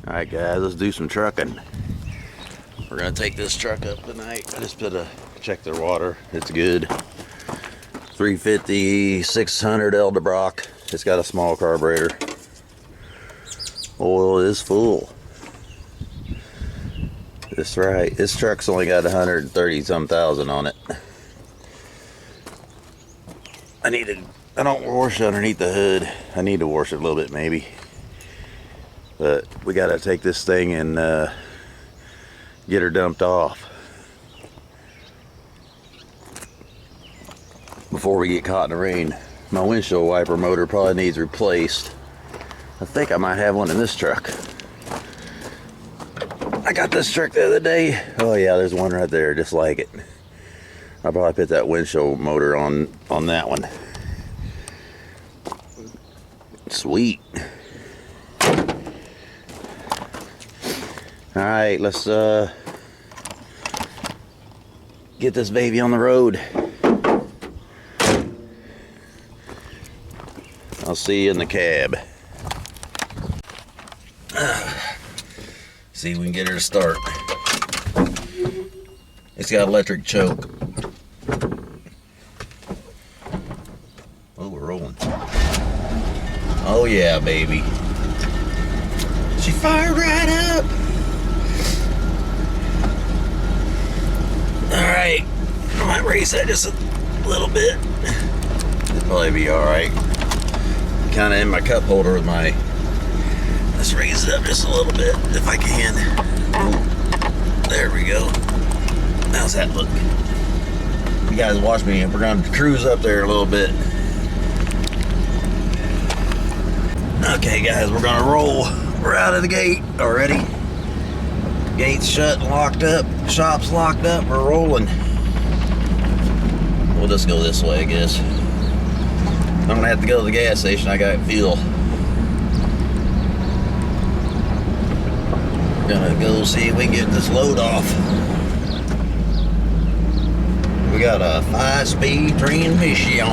Alright guys, let's do some trucking. We're gonna take this truck up tonight. I just check their water. It's good. 350, 600 Eldebrock. It's got a small carburetor. Oil is full. That's right. This truck's only got 130 some thousand on it. I don't wash underneath the hood. I need to wash it a little bit maybe. But we gotta take this thing and get her dumped off before we get caught in the rain. My windshield wiper motor probably needs replaced. I think I might have one in this truck. I got this truck the other day. Oh yeah, there's one right there just like it. I'll probably put that windshield motor on that one. Sweet. Alright, let's get this baby on the road. I'll see you in the cab. See if we can get her to start. It's got electric choke. Oh, we're rolling. Oh yeah, baby. She fired right up. Alright, I might raise that just a little bit. It'll probably be alright. Kind of in my cup holder with my... Let's raise it up just a little bit if I can. Ooh, there we go. How's that look? You guys watch me. We're going to cruise up there a little bit. Okay guys, we're going to roll. We're out of the gate already. Gates shut and locked up. Shop's locked up. We're rolling. We'll just go this way, I guess. I'm gonna have to go to the gas station. I got fuel. Gonna go see if we can get this load off. We got a 5-speed transmission.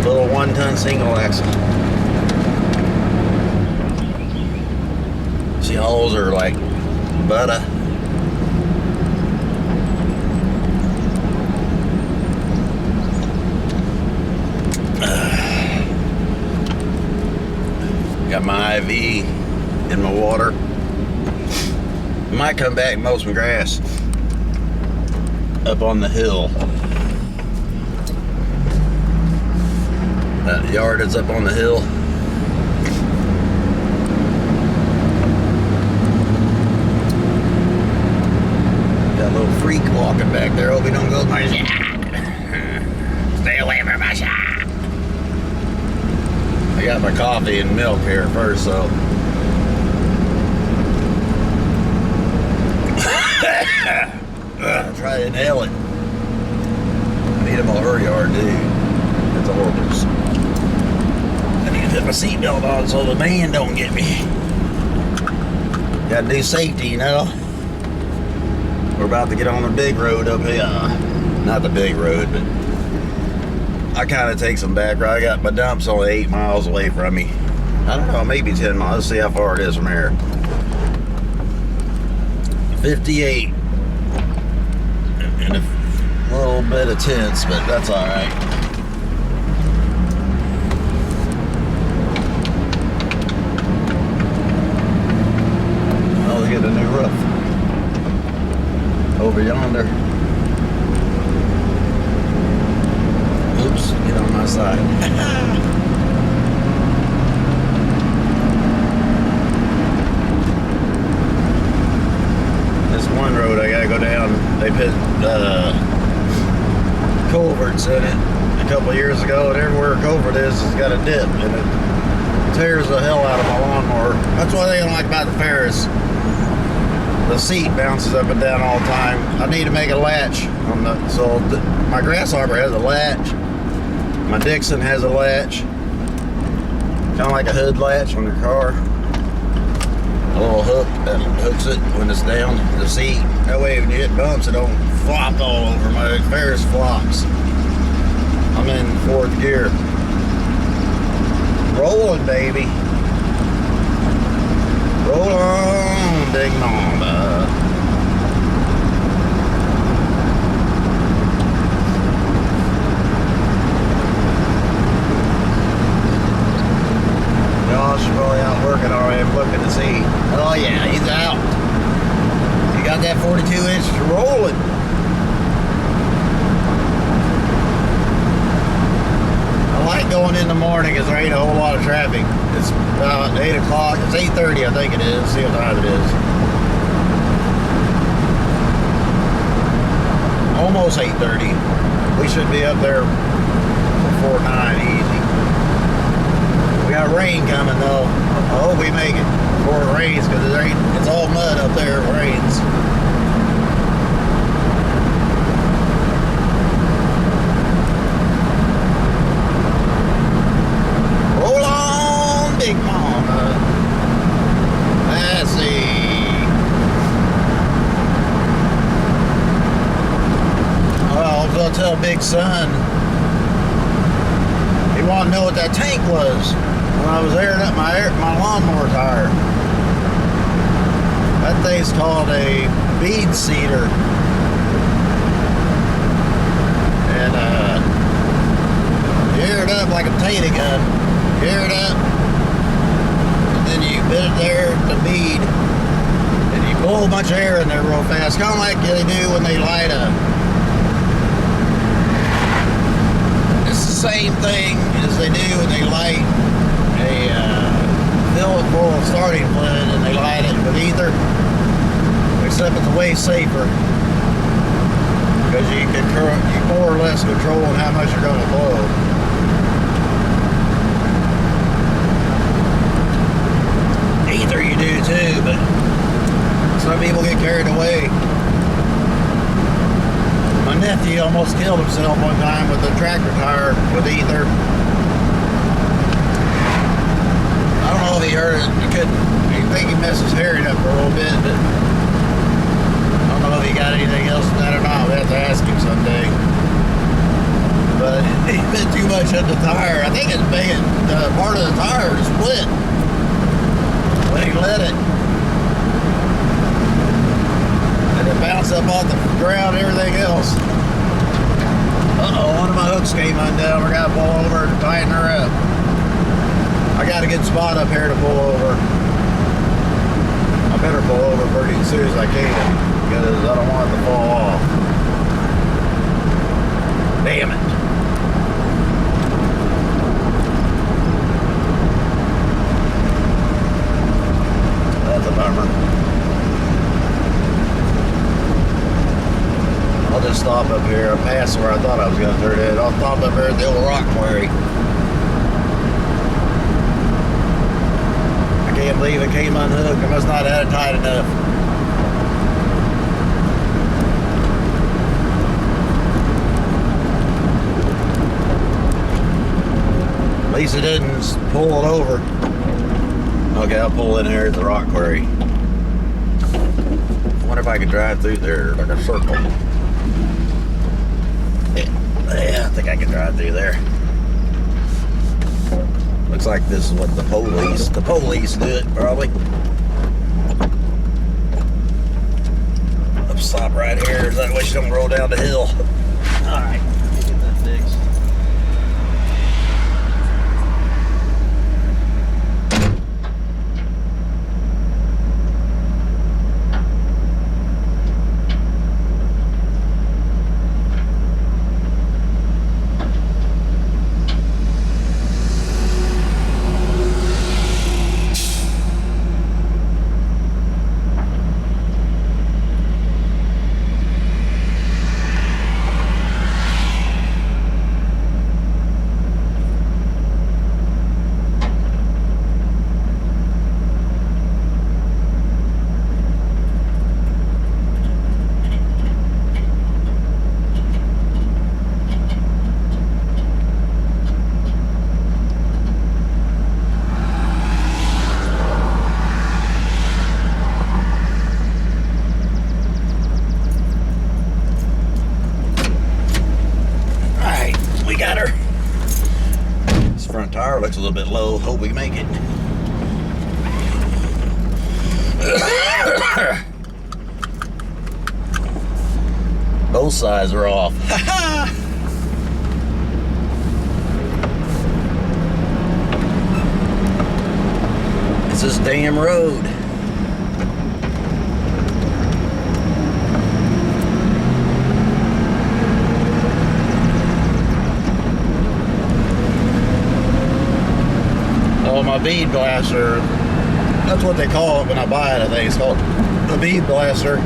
Little 1-ton single axle. See, holes are like butter. Got my IV in my water. Might come back and mow some grass up on the hill. That yard is up on the hill. Got a little freak walking back there. Hope he don't go my shot. Stay away from my shot. I got my coffee and milk here first, so. Try to nail it. I need a more hurry hard, dude. That's horrible. I need to put my seatbelt on so the man don't get me. Gotta do safety, you know. We're about to get on the big road up here. Not the big road, but I kind of take some back road. I got my dump's only 8 miles away from me. I don't know, maybe 10 miles. Let's see how far it is from here. 58. And a little bit of tense, but that's all right. Oh, we get a new roof over yonder. Oops, get on my side. This one road I gotta go down, they put culverts in it a couple of years ago, and everywhere a culvert is, it's got a dip, and it tears the hell out of my lawnmower. That's what I don't like about the Ferris. The seat bounces up and down all the time. I need to make a latch on the, so my grasshopper has a latch. My Dixon has a latch. Kind of like a hood latch on your car. A little hook that hooks it when it's down the seat. That way when you hit bumps, it don't flop all over. My Ferris flops. I'm in 4th gear. Rolling, baby. Big Mama. Josh is probably out working already. I'm looking to see. Oh yeah, he's out. He got that 42 inch rolling. I like going in the morning because there ain't a whole lot of traffic. It's about 8 o'clock. It's 8:30, I think it is. See what time it is. Almost 8:30. We should be up there before 9 easy. We got rain coming though. I hope we make it before it rains because it's all mud up there if it rains. Roll on, Big Mama. Let's see. Well, I was gonna tell Big Son. He wanted to know what that tank was when I was airing up my lawnmower tire. That thing's called a bead seeder. And you air it up like a potato gun. You air it up, and then you put it there, the bead, and you blow a bunch of air in there real fast, kind of like they do when they light up. It's the same thing as they do when they light fill it full of starting fluid and they light it with ether, except it's way safer because you more or less control how much you're going to blow. Ether you do too, but some people get carried away. My nephew almost killed himself one time with a tractor tire with ether. I don't know if he heard it. I think he messed his hearing up for a little bit, but I don't know if he got anything else from that or not. We have to ask him someday. But he bit too much on the tire. I think it's making part of the tire split when he let it. And it bounced up off the ground and everything else. Uh-oh, one of my hooks came undone. We're going to pull over and tighten her up. I got a good spot up here to pull over. I better pull over pretty as soon as I can because I don't want it to fall off. Damn it. That's a bummer. I'll just stop up here. I passed where I thought I was going to turn in. I'll stop up here at the old rock quarry. I can't believe it came unhooked. I must not have it tight enough. At least it didn't pull it over. Okay, I'll pull in here at the rock quarry. I wonder if I could drive through there like a circle. Yeah, I think I can drive through there. Looks like this is what the police do it, probably. Let's stop right here, that way she don't roll down the hill. Alright, get that fixed. Tire looks a little bit low. Hope we can make it. sides are off. Ha ha! It's this damn road. Oh, my bead blaster. That's what they call it when I buy it, I think. It's called the bead blaster.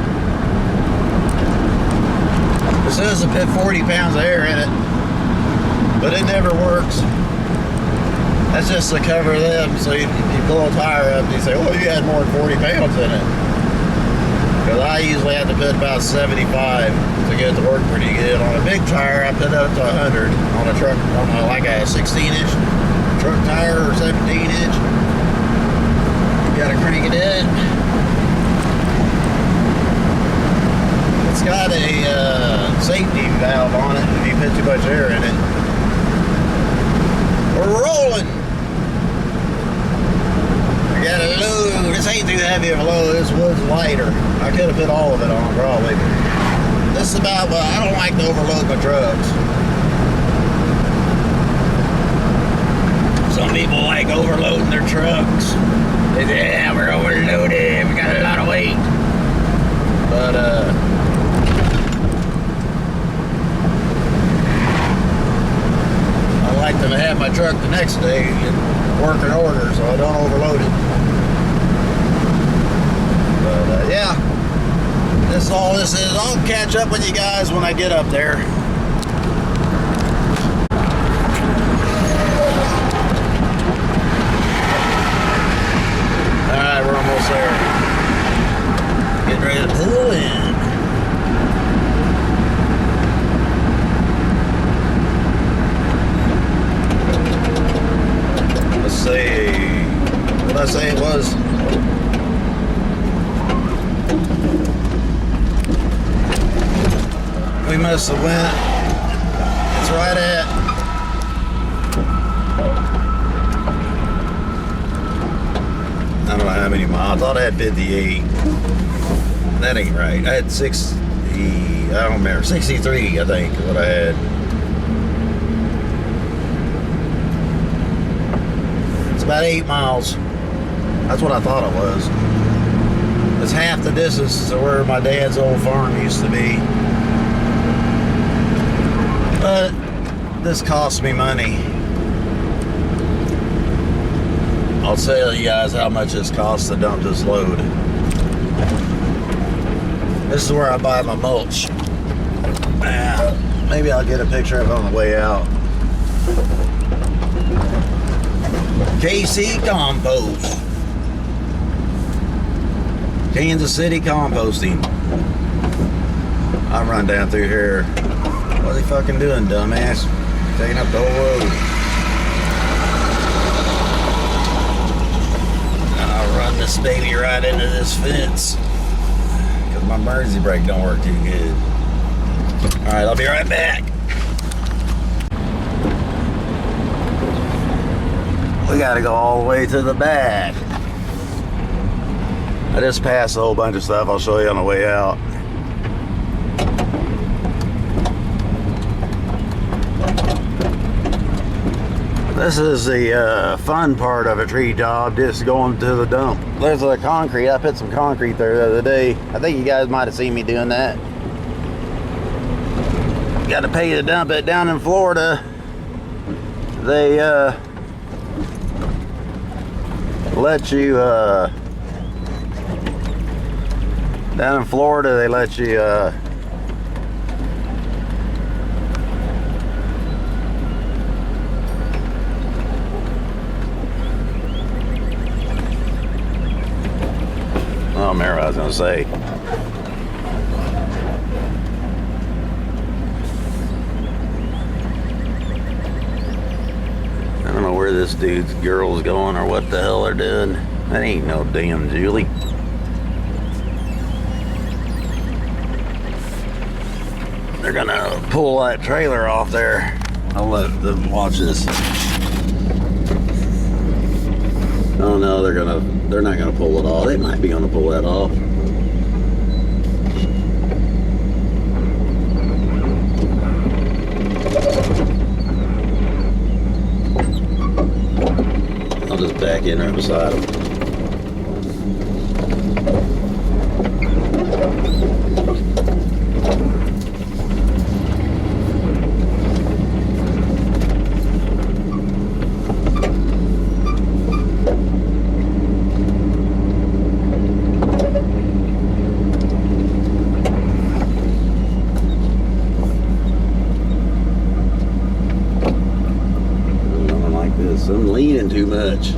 It says to put 40 pounds of air in it, but it never works. That's just to cover them. So you blow a tire up and you say, oh, you had more than 40 pounds in it. Because I usually have to put about 75 to get it to work pretty good. On a big tire, I put up to 100. On a truck, on like a 16-inch truck tire or 17-inch, you gotta crank it in. It's got a safety valve on it if you put too much air in it. We're rolling. I got a load. This ain't too heavy of a load. This wood's lighter. I could have put all of it on probably. This is about, well, I don't like to overload my trucks. Some people like overloading their trucks. They say, yeah, we're overloaded. We got a lot of weight. But, I like to have my truck the next day in working order so I don't overload it. But, yeah. This is all this is. I'll catch up with you guys when I get up there. Alright, we're almost there. Getting ready to pull in. Let's see. What did I say it was? We must have went. It's right at. I don't know how many miles. I thought I had 58. That ain't right. I had 60. I don't remember. 63, I think, is what I had. It's about 8 miles. That's what I thought it was. It's half the distance to where my dad's old farm used to be. But this cost me money. I'll tell you guys how much this costs to dump this load. This is where I buy my mulch. Maybe I'll get a picture of it on the way out. KC Compost. Kansas City Composting. I run down through here. What's he fucking doing, dumbass? Taking up the whole road. And I'll run this baby right into this fence. Because my emergency brake don't work too good. Alright, I'll be right back. We gotta go all the way to the back. I just passed a whole bunch of stuff I'll show you on the way out. This is the fun part of a tree job, just going to the dump. There's the concrete. I put some concrete there the other day. I think you guys might have seen me doing that. You got to pay to dump it. Down in Florida, they let you, down in Florida, they let you, I don't remember what I was going to say. I don't know where this dude's girl's going or what the hell they're doing. That ain't no damn Julie. They're gonna pull that trailer off there. I'll let them watch this. Oh no, they're not gonna pull it off. They might be gonna pull that off. back in there beside him. Nothing like this. I'm leaning too much.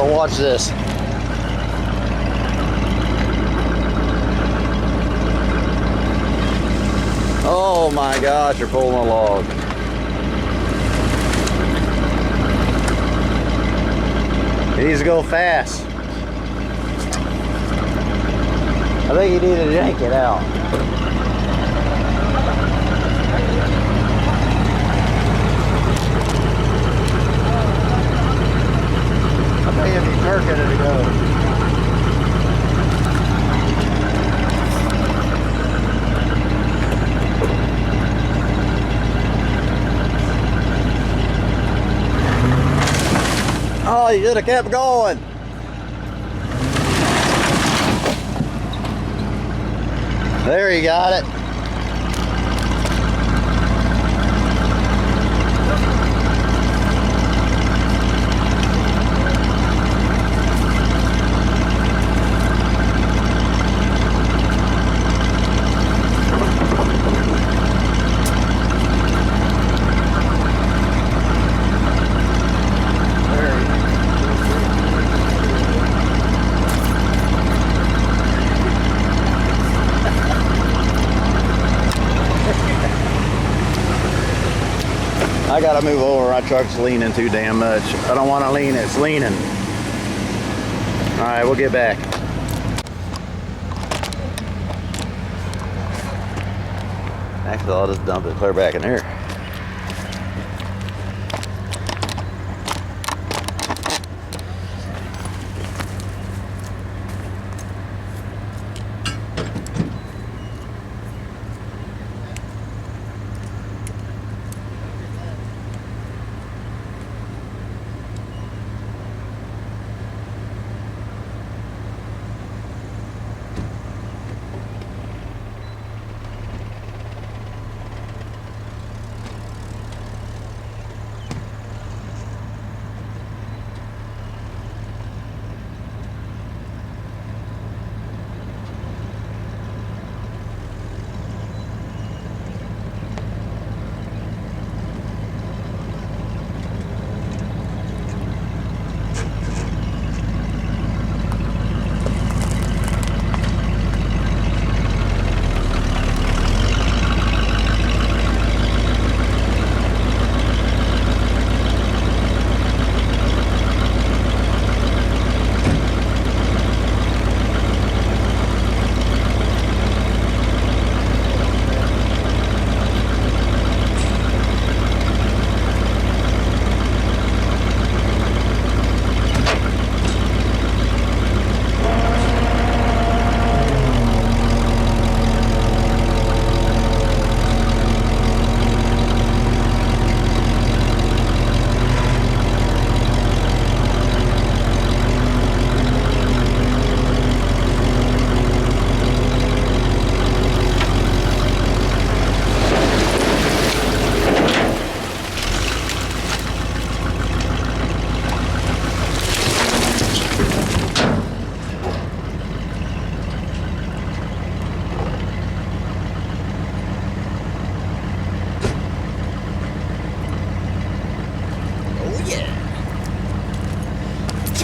Watch this. Oh my gosh, you're pulling a log. He needs to go fast. I think you need to yank it out. If you jerk it, it'll go. Oh, you should have kept going. There, you got it. I gotta move over. My truck's leaning too damn much. I don't want to lean, it's leaning. All right, we'll get back. Actually, I'll just dump it clear back in here.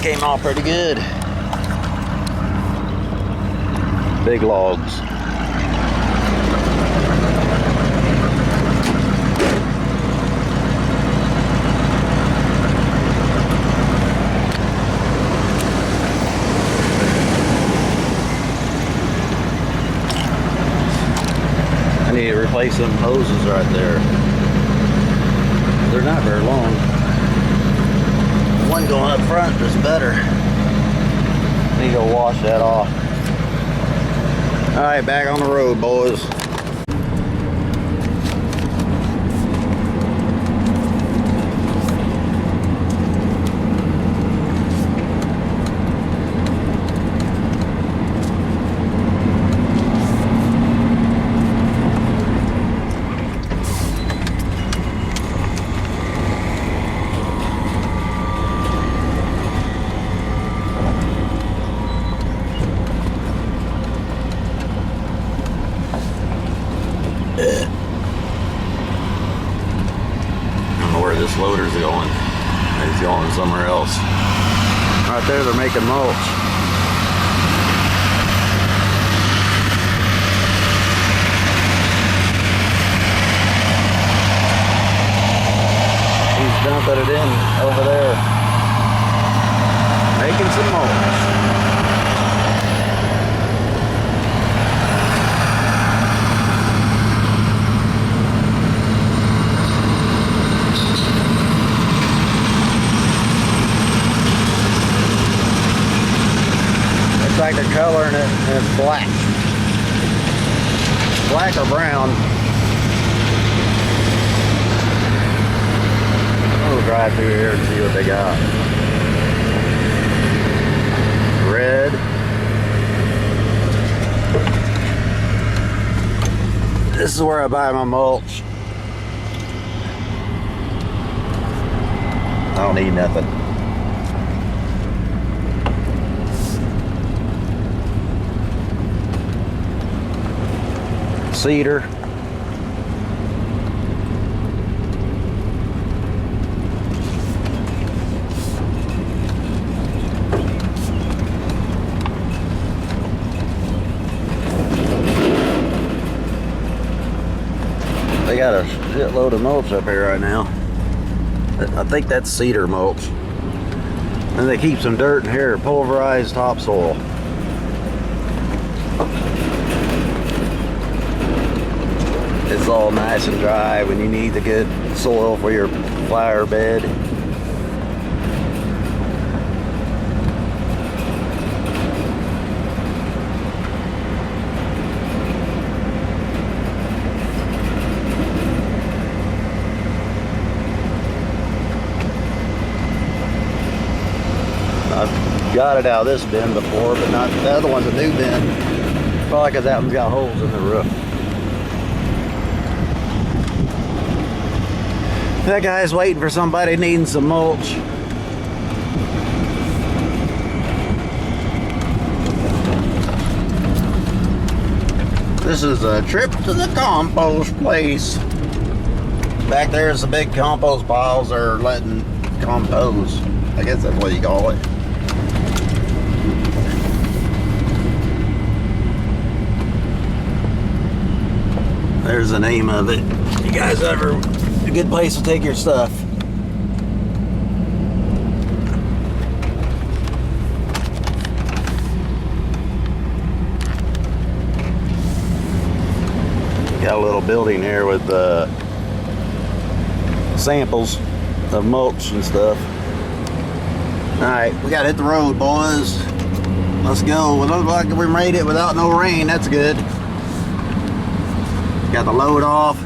came out pretty good. Big logs. I need to replace some hoses right there. They're not very long. The one going up front is better. I need to go wash that off. Alright, back on the road, boys. This loader's going. He's going somewhere else. Right there, they're making mulch. He's dumping it in over there. Making some mulch. Like they're coloring it and it's black. Black or brown. We'll drive through here and see what they got. Red. This is where I buy my mulch. I don't need nothing. Cedar. They got a shitload of mulch up here right now. I think that's cedar mulch. And they keep some dirt in here, pulverized topsoil. It's all nice and dry when you need the good soil for your flower bed. I've got it out of this bin before, but not the other one's a new bin. Probably because that one's got holes in the roof. That guy's waiting for somebody needing some mulch. This is a trip to the compost place. Back there's the big compost piles they're letting compose. I guess that's what you call it. There's the name of it. You guys ever... a good place to take your stuff. Got a little building here with samples of mulch and stuff. Alright, we gotta hit the road, boys. Let's go. It looks like we made it without no rain. That's good. Got the load off.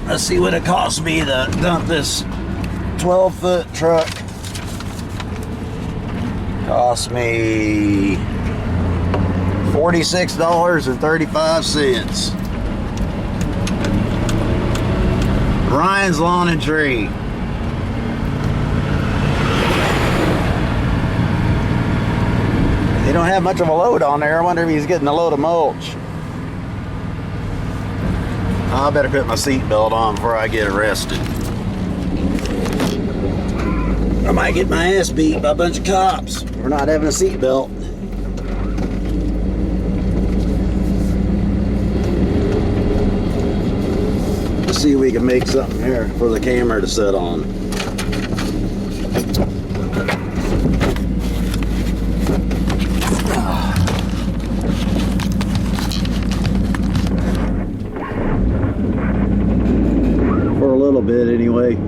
Let's see what it costs me to dump this 12-foot truck. Cost me $46.35. Ryan's Lawn and Tree. They don't have much of a load on there. I wonder if he's getting a load of mulch. I better put my seatbelt on before I get arrested. I might might get my ass beat by a bunch of cops for not having a seatbelt. Let's see if we can make something here for the camera to set on. For a little bit anyway.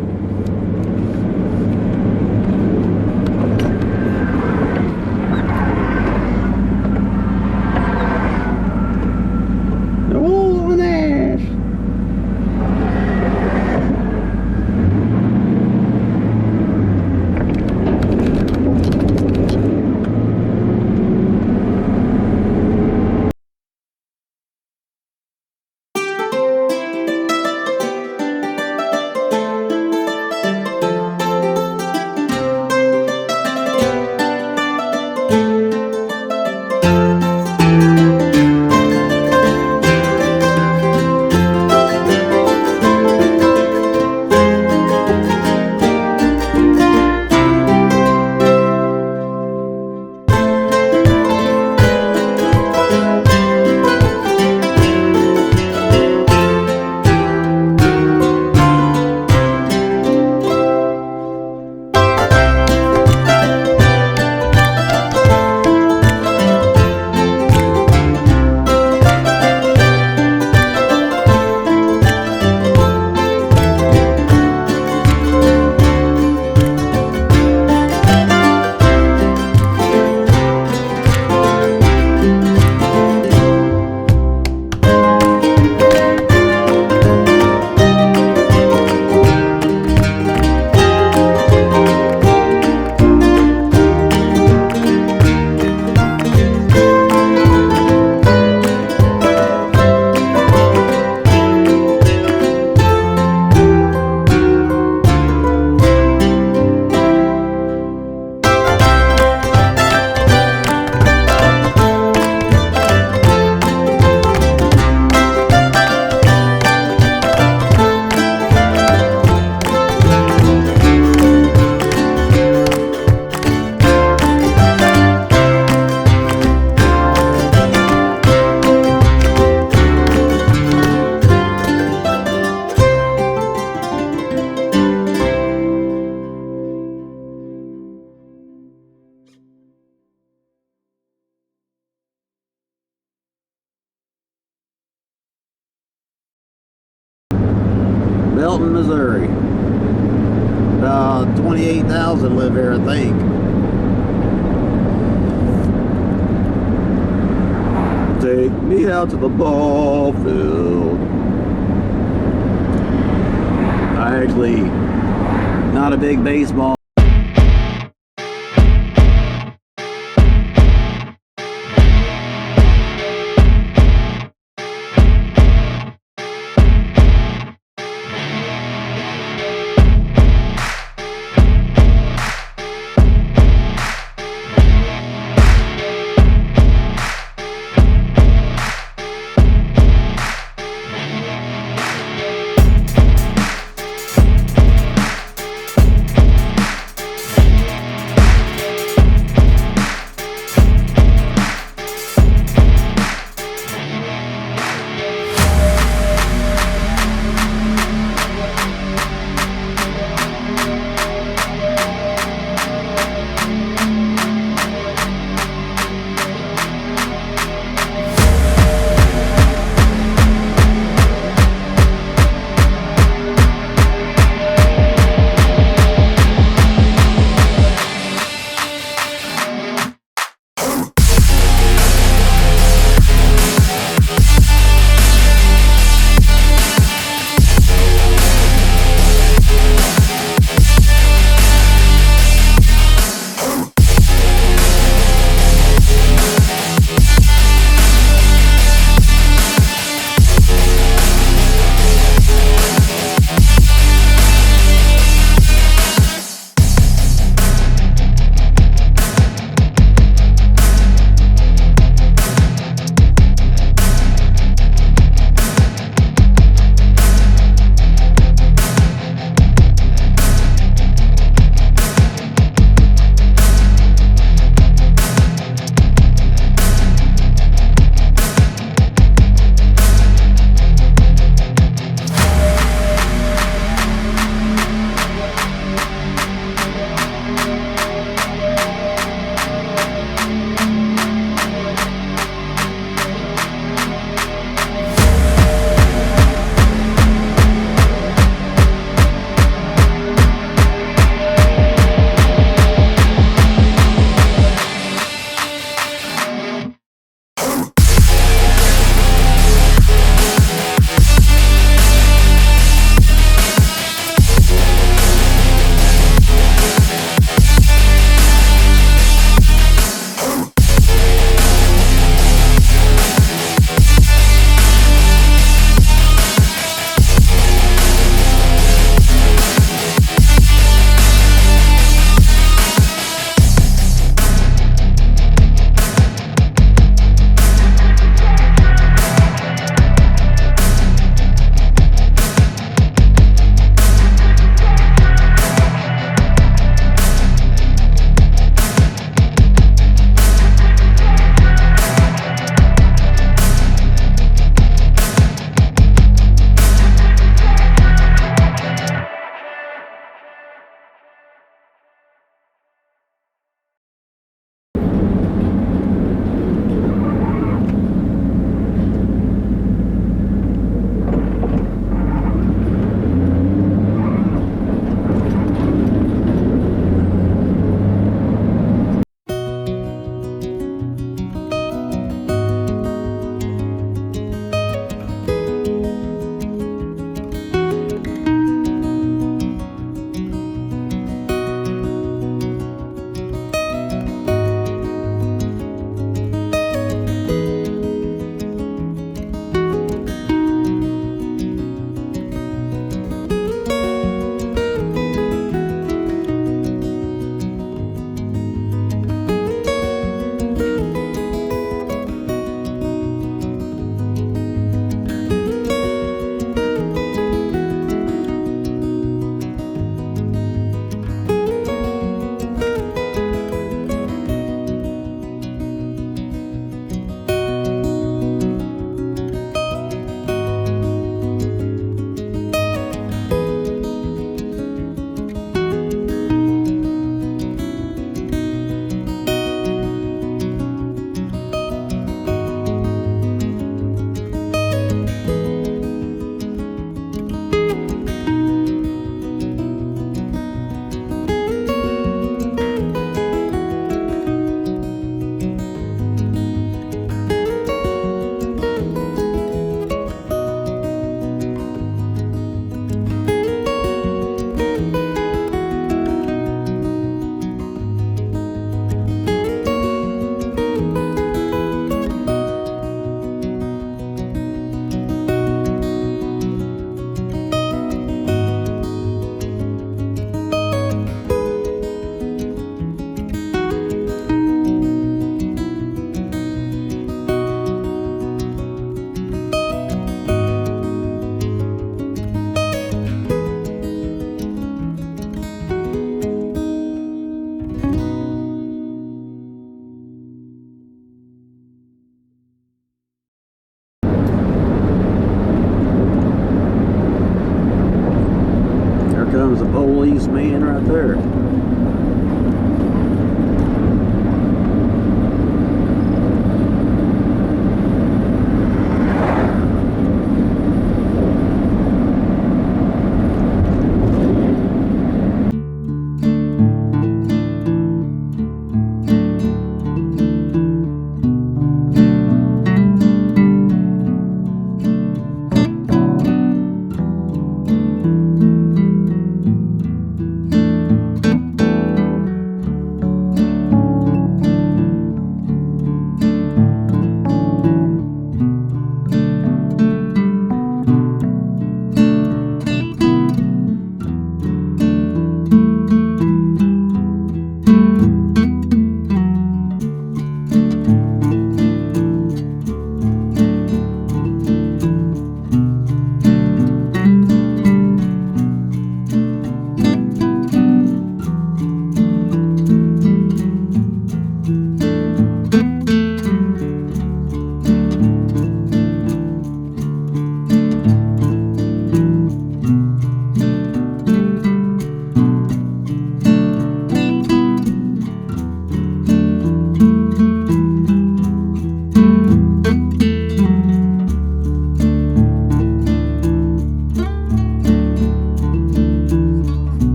Belton, Missouri. About 28,000 live here, I think. Take me out to the ball field. I actually, not a big baseball. me in right there.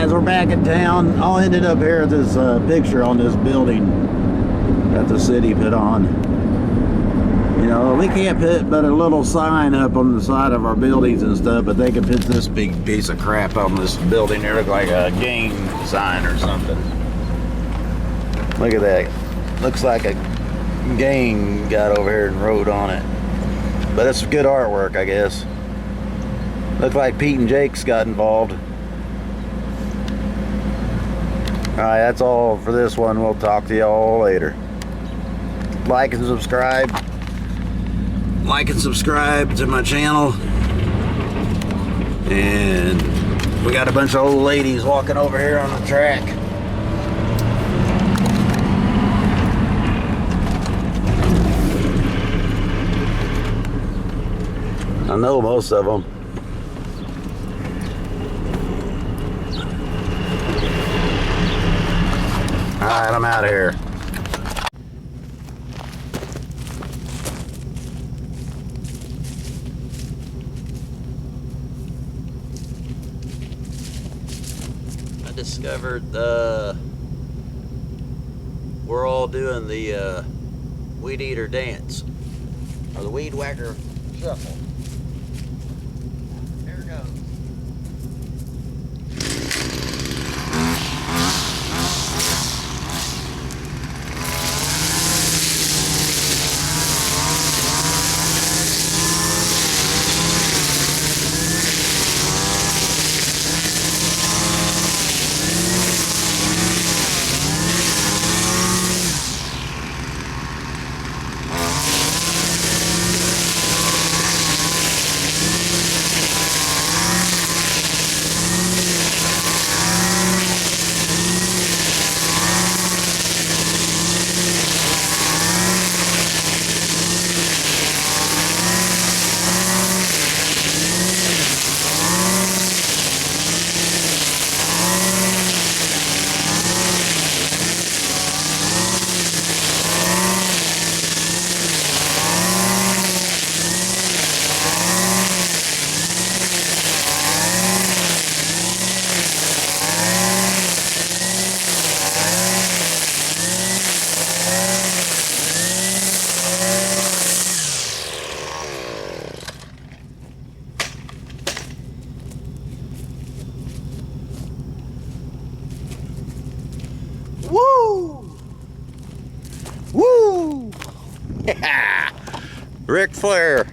guys, we're back in town. I ended up here at this picture on this building that the city put on. You know, we can't put but a little sign up on the side of our buildings and stuff, but they can put this big piece of crap on this building here. Look like a gang sign or something. Look at that. Looks like a gang got over here and wrote on it. But it's good artwork, I guess. Looks like Pete and Jake's got involved. Alright, that's all for this one. We'll talk to y'all later. Like and subscribe. Like and subscribe to my channel. And we got a bunch of old ladies walking over here on the track. I know most of them. Alright, I'm out of here. I discovered we're all doing the weed eater dance, or the weed whacker shuffle. Here it goes. Woo! Woo! Ric Flair.